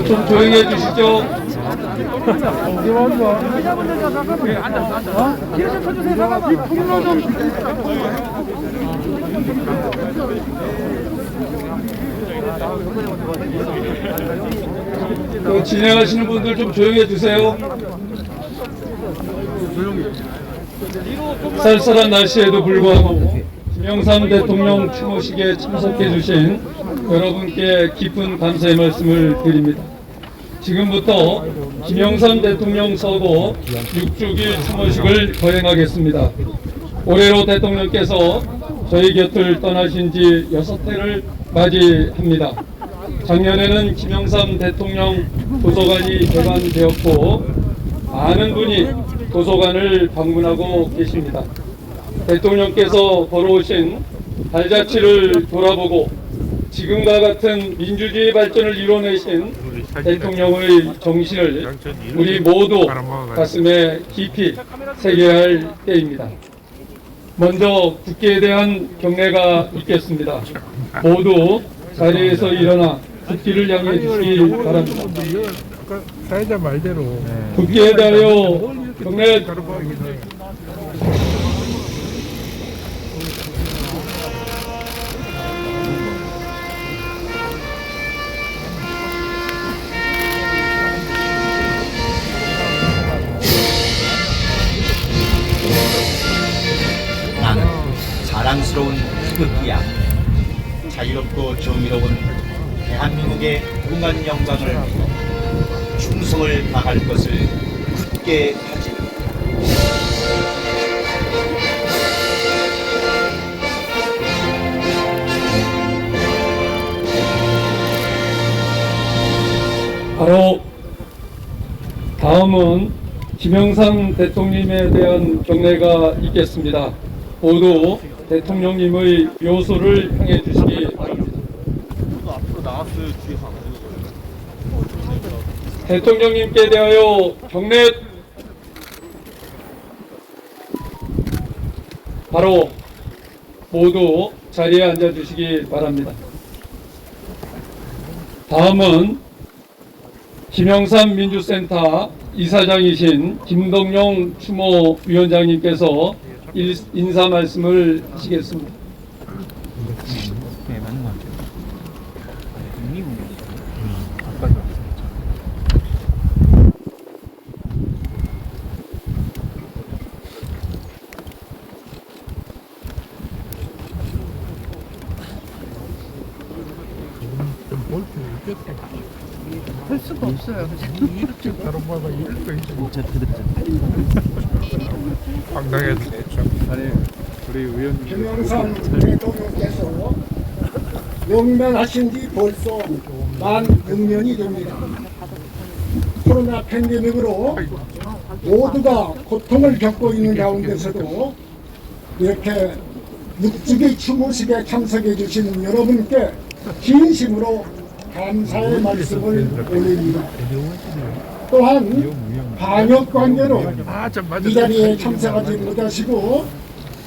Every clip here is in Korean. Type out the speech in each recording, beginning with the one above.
좀 조용히 해주시죠. 진행하시는 분들 좀 조용히 해주세요. 쌀쌀한 날씨에도 불구하고 김영삼 대통령 추모식에 참석해 주신 여러분께 깊은 감사의 말씀을 드립니다. 지금부터 김영삼 대통령 서거 6주기 추모식을 거행하겠습니다. 올해로 대통령께서 저희 곁을 떠나신 지 6해를 맞이합니다. 작년에는 김영삼 대통령 도서관이 개관되었고 많은 분이 도서관을 방문하고 계십니다. 대통령께서 걸어오신 발자취를 돌아보고 지금과 같은 민주주의 발전을 이뤄내신 대통령의 정신을 우리 모두 가슴에 깊이 새겨야 할 때입니다. 먼저 국기에 대한 경례가 있겠습니다. 모두 자리에서 일어나 국기를 향해 주시기 바랍니다. 사회자 말대로 국기에 대하여 경례. 나는 자랑스러운 태극기야. 자유롭고 정의로운 대한민국의 무궁한 영광을 믿고 충성을 다할 것을 굳게 하지. 바로 다음은 김영삼 대통령에 대한 경례가 있겠습니다. 모두 대통령님의 묘소를 향해 주시기 바랍니다. 대통령님께 대하여 경례. 바로 모두 자리에 앉아 주시기 바랍니다. 다음은 김영삼 민주센터 이사장이신 김동영 추모위원장님께서 인사 말씀을 하시겠습니다. 할 수가 없어요. 이렇게 다른 바가 이럴 거 있지. 황당해도 참. 아니 우리 의원님 김영삼 대통령께서 영면하신 지 벌써 만 6년이 됩니다. 코로나 팬데믹으로 모두가 고통을 겪고 있는 가운데서도 이렇게 6주기 추모식에 참석해 주신 여러분께 진심으로 감사의 말씀을 올립니다. 또한 방역 관계로 이 자리에 참석하지 못하시고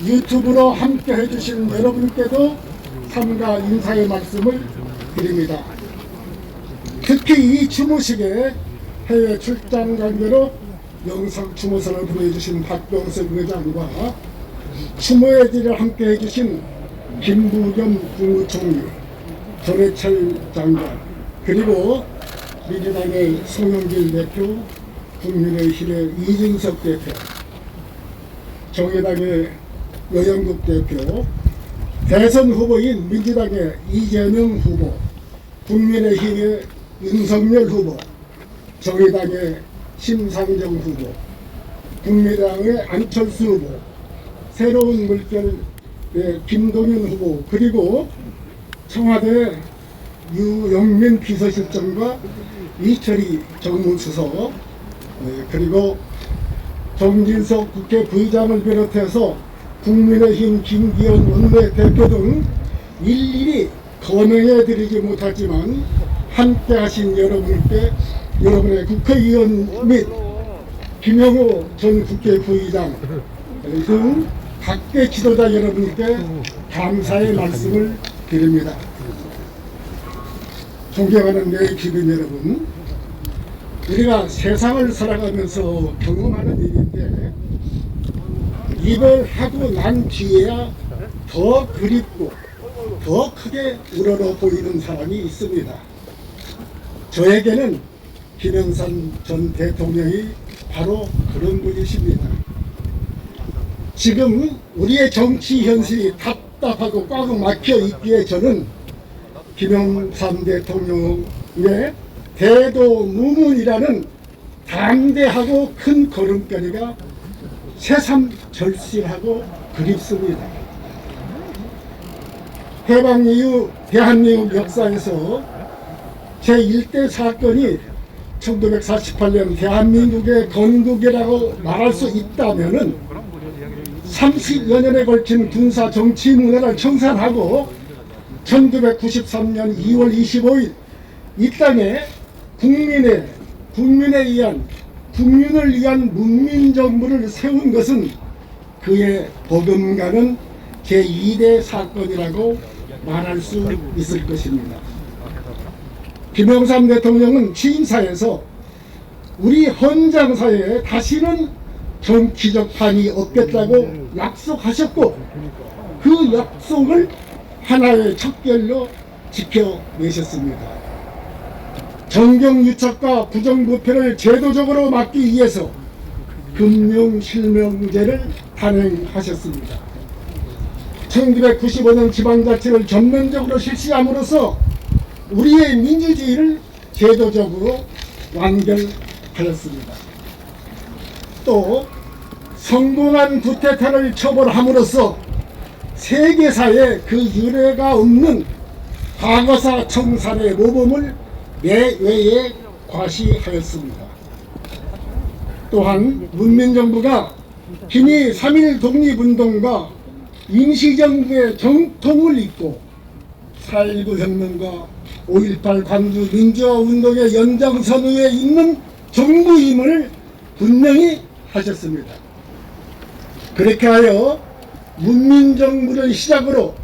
유튜브로 함께 해주신 여러분께도 삼가 인사의 말씀을 드립니다. 특히 이 추모식에 해외 출장 관계로 영상 추모선을 보내주신 박병석 의장과 추모의 자리를 함께 해주신 김부겸 국무총리, 전해철 장관, 그리고 민주당의 송영길 대표, 국민의힘의 이준석 대표, 정의당의 여영국 대표, 대선 후보인 민주당의 이재명 후보, 국민의힘의 윤석열 후보, 정의당의 심상정 후보, 국민의당의 안철수 후보, 새로운 물결의 김동연 후보, 그리고 청와대 유영민 비서실장과 이철희 정무수석, 그리고 정진석 국회 부의장을 비롯해서 국민의힘 김기현 원내대표 등 일일이 거명해드리지 못하지만 함께하신 여러분께, 여러분의 국회의원 및 김영호 전 국회 부의장 등 각계 지도자 여러분께 감사의 말씀을 드립니다. 존경하는 내 주변 여러분, 우리가 세상을 살아가면서 경험하는 일인데 입을 하고 난 뒤에야 더 그립고 더 크게 우러러 보이는 사람이 있습니다. 저에게는 김영삼 전 대통령이 바로 그런 분이십니다. 지금 우리의 정치 현실이 답답하고 꽉 막혀 있기에 저는 김영삼 대통령의 대도무문이라는 담대하고 큰 걸음걸이가 새삼 절실하고 그립습니다. 해방 이후 대한민국 역사에서 제1대 사건이 1948년 대한민국의 건국이라고 말할 수 있다면은 30여 년에 걸친 군사 정치 문화를 청산하고 1993년 2월 25일 이 땅에 국민을 위한 문민정부를 세운 것은 그의 버금가는 제2대 사건이라고 말할 수 있을 것입니다. 김영삼 대통령은 취임사에서 우리 헌장사에 다시는 정치적 판이 없겠다고 약속하셨고 그 약속을 하나의 척결로 지켜내셨습니다. 정경유착과 부정부패를 제도적으로 막기 위해서 금융실명제를 단행하셨습니다. 1995년 지방자치를 전면적으로 실시함으로써 우리의 민주주의를 제도적으로 완결하였습니다. 또 성공한 구테타를 처벌함으로써 세계사에 그 유례가 없는 과거사 청산의 모범을 내외에 과시하였습니다. 또한 문민정부가 김이 3.1 독립운동과 임시정부의 정통을 잇고 4.19 혁명과 5.18 광주 민주화운동의 연장선후에 있는 정부임을 분명히 하셨습니다. 그렇게 하여 문민정부를 시작으로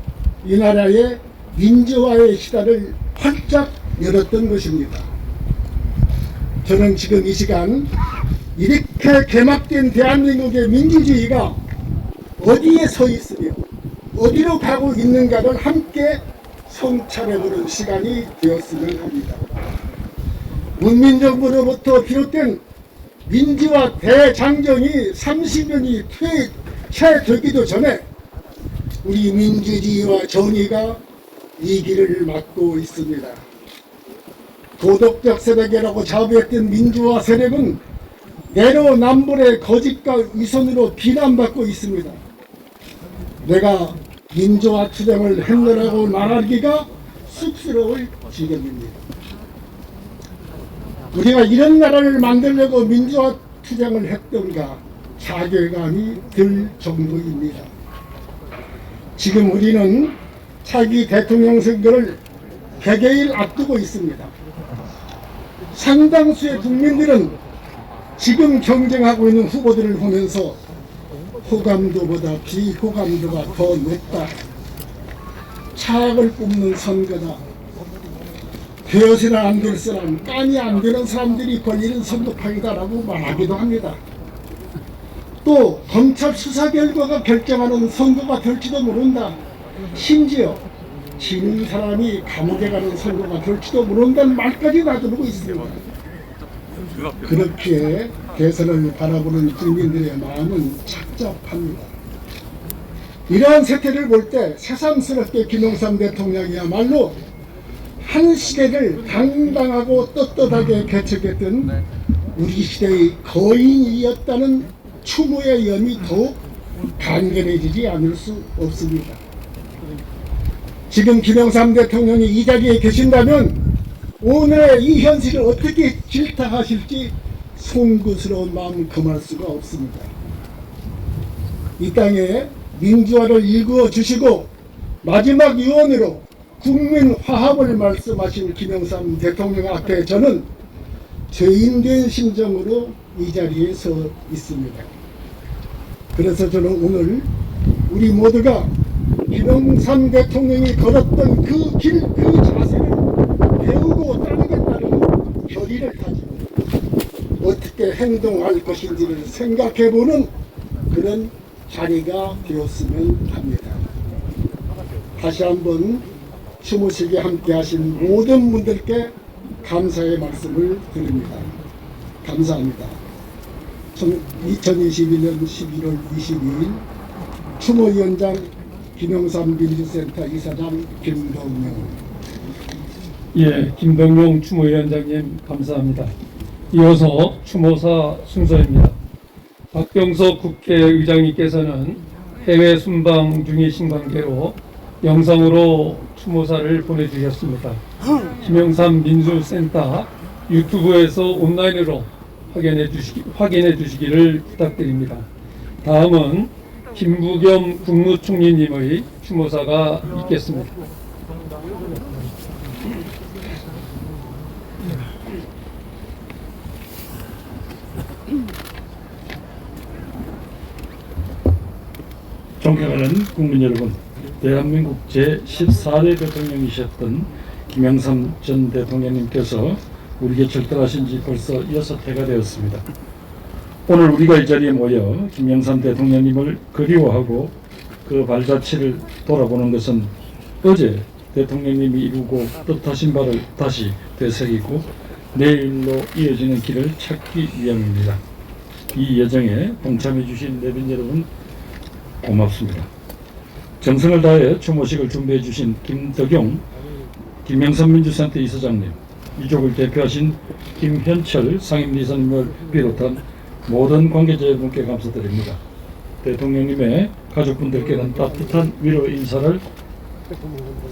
이 나라의 민주화의 시대를 활짝 열었던 것입니다. 저는 지금 이 시간 이렇게 개막된 대한민국의 민주주의가 어디에 서 있으며 어디로 가고 있는가를 함께 성찰해보는 시간이 되었으면 합니다. 문민정부로부터 비롯된 민주화 대장정이 30년이 채 되기도 전에 우리 민주주의와 정의가 이 길을 막고 있습니다. 도덕적 세력이라고 자부했던 민주화 세력은 내로남불의 거짓과 위선으로 비난받고 있습니다. 내가 민주화 투쟁을 했느라고 말하기가 쑥스러울 지경입니다. 우리가 이런 나라를 만들려고 민주화 투쟁을 했던가 자괴감이 들 정도입니다. 지금 우리는 차기 대통령 선거를 100여일 앞두고 있습니다. 상당수의 국민들은 지금 경쟁하고 있는 후보들을 보면서 호감도보다 비호감도가 더 높다. 차악을 뽑는 선거다. 되어서는 안 될 사람, 깐이 안 되는 사람들이 걸리는 선거판이다라고 말하기도 합니다. 또 검찰 수사 결과가 결정하는 선거가 될지도 모른다. 심지어 지는 사람이 감옥에 가는 선거가 될지도 모른다는 말까지 나두고 있습니다. 그렇게 대선을 바라보는 국민들의 마음은 착잡합니다. 이러한 세태를 볼 때 새삼스럽게 김영삼 대통령이야말로 한 시대를 당당하고 떳떳하게 개척했던 우리 시대의 거인이었다는 추모의 염이 더욱 간결해지지 않을 수 없습니다. 지금 김영삼 대통령이 이 자리에 계신다면 오늘의 이 현실을 어떻게 질타하실지 송구스러운 마음 금할 수가 없습니다. 이 땅에 민주화를 일구어 주시고 마지막 유언으로 국민 화합을 말씀하신 김영삼 대통령 앞에 저는 죄인된 심정으로 이 자리에 서 있습니다. 그래서 저는 오늘 우리 모두가 김영삼 대통령이 걸었던 그 길, 그 자세를 배우고 어떻게 행동할 것인지를 생각해보는 그런 자리가 되었으면 합니다. 다시 한번 추모식에 함께 하신 모든 분들께 감사의 말씀을 드립니다. 감사합니다. 2021년 11월 22일 추모위원장 김영삼 민주센터 이사장 김동영. 예, 김동용 추모위원장님 감사합니다. 이어서 추모사 순서입니다. 박병석 국회의장님께서는 해외 순방 중이신 관계로 영상으로 추모사를 보내주셨습니다. 김영삼 민주센터 유튜브에서 온라인으로 확인해 주시기를 부탁드립니다. 다음은 김부겸 국무총리님의 추모사가 있겠습니다. 존경하는 국민 여러분, 대한민국 제14대 대통령이셨던 김영삼 전 대통령님께서 우리에게 절단하신 지 벌써 6해가 되었습니다. 오늘 우리가 이 자리에 모여 김영삼 대통령님을 그리워하고 그 발자취를 돌아보는 것은 어제 대통령님이 이루고 뜻하신 바를 다시 되새기고 내일로 이어지는 길을 찾기 위함입니다. 이 여정에 동참해 주신 내빈 여러분 고맙습니다. 정성을 다해 추모식을 준비해 주신 김덕용 김영삼 민주센터 이사장님, 유족을 대표하신 김현철 상임이사님을 비롯한 모든 관계자 여러분께 감사드립니다. 대통령님의 가족분들께는 따뜻한 위로 인사를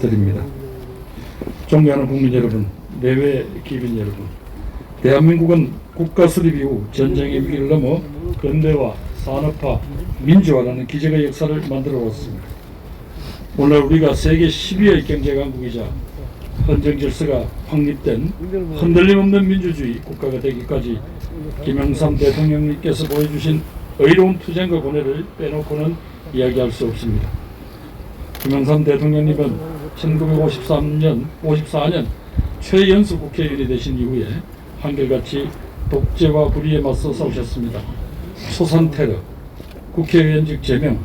드립니다. 존경하는 국민 여러분, 내외 기빈 여러분, 대한민국은 국가 수립 이후 전쟁의 위기를 넘어 근대화, 산업화, 민주화라는 기적의 역사를 만들어 왔습니다. 오늘 우리가 세계 10위의 경제 강국이자 헌정 질서가 확립된 흔들림 없는 민주주의 국가가 되기까지 김영삼 대통령님께서 보여주신 의로운 투쟁과 고뇌를 빼놓고는 이야기할 수 없습니다. 김영삼 대통령님은 1954년 최연소 국회의원이 되신 이후에 한결같이 독재와 불의에 맞서 싸우셨습니다. 소산 테러, 국회의원직 제명,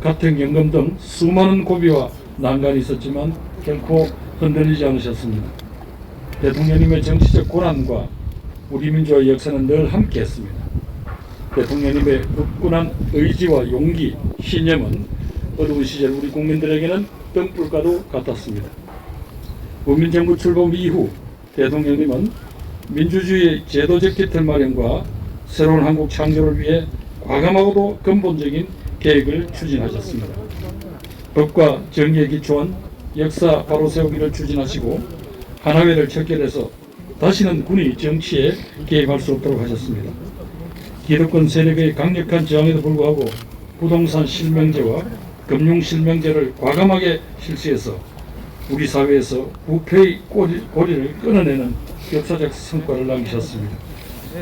가택연금 등 수많은 고비와 난관이 있었지만 결코 흔들리지 않으셨습니다. 대통령님의 정치적 고난과 우리 민주화의 역사는 늘 함께했습니다. 대통령님의 굳건한 의지와 용기, 신념은 어두운 시절 우리 국민들에게는 등불과도 같았습니다. 국민정부 출범 이후 대통령님은 민주주의의 제도적 기틀 마련과 새로운 한국 창조를 위해 과감하고도 근본적인 계획을 추진하셨습니다. 법과 정의에 기초한 역사 바로 세우기를 추진하시고 하나회를 척결해서 다시는 군이 정치에 개입할 수 없도록 하셨습니다. 기득권 세력의 강력한 저항에도 불구하고 부동산 실명제와 금융 실명제를 과감하게 실시해서 우리 사회에서 부패의 고리를 끊어내는 역사적 성과를 남기셨습니다.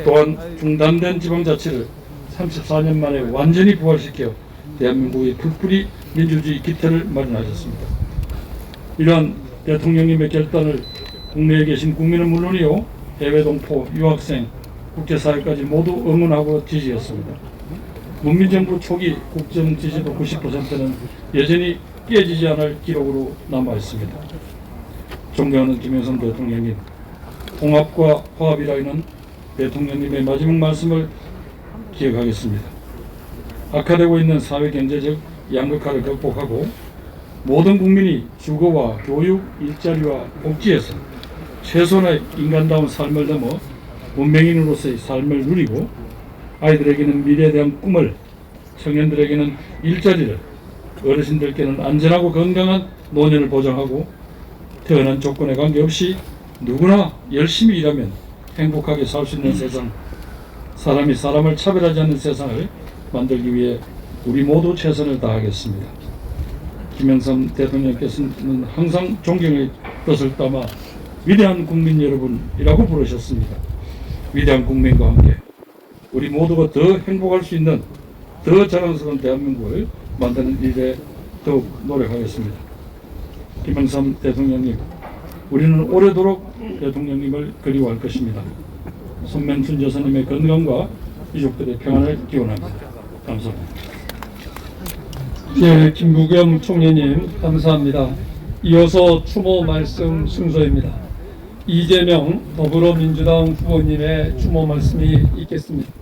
또한 중단된 지방자치를 34년 만에 완전히 부활시켜 대한민국의 풀뿌리 민주주의 기틀을 마련하셨습니다. 이러한 대통령님의 결단을 국내에 계신 국민은 물론이요, 해외 동포, 유학생, 국제사회까지 모두 응원하고 지지했습니다. 문민정부 초기 국정 지지도 90%는 여전히 깨지지 않을 기록으로 남아있습니다. 존경하는 김영삼 대통령님, 통합과 화합이라는 대통령님의 마지막 말씀을 기억하겠습니다. 악화되고 있는 사회 경제적 양극화를 극복하고 모든 국민이 주거와 교육, 일자리와 복지에서 최소한의 인간다운 삶을 넘어 문명인으로서의 삶을 누리고 아이들에게는 미래에 대한 꿈을, 청년들에게는 일자리를, 어르신들께는 안전하고 건강한 노년을 보장하고 태어난 조건에 관계없이 누구나 열심히 일하면 행복하게 살 수 있는 세상, 사람이 사람을 차별하지 않는 세상을 만들기 위해 우리 모두 최선을 다하겠습니다. 김영삼 대통령께서는 항상 존경의 뜻을 담아 위대한 국민 여러분이라고 부르셨습니다. 위대한 국민과 함께 우리 모두가 더 행복할 수 있는 더 자랑스러운 대한민국을 만드는 일에 더욱 노력하겠습니다. 김영삼 대통령님, 우리는 오래도록 대통령님을 그리워할 것입니다. 손명순 여사님의 건강과 유족들의 평안을 기원합니다. 감사합니다. 예, 김부겸 총리님 감사합니다. 이어서 추모 말씀 순서입니다. 이재명 더불어민주당 후보님의 추모 말씀이 있겠습니다.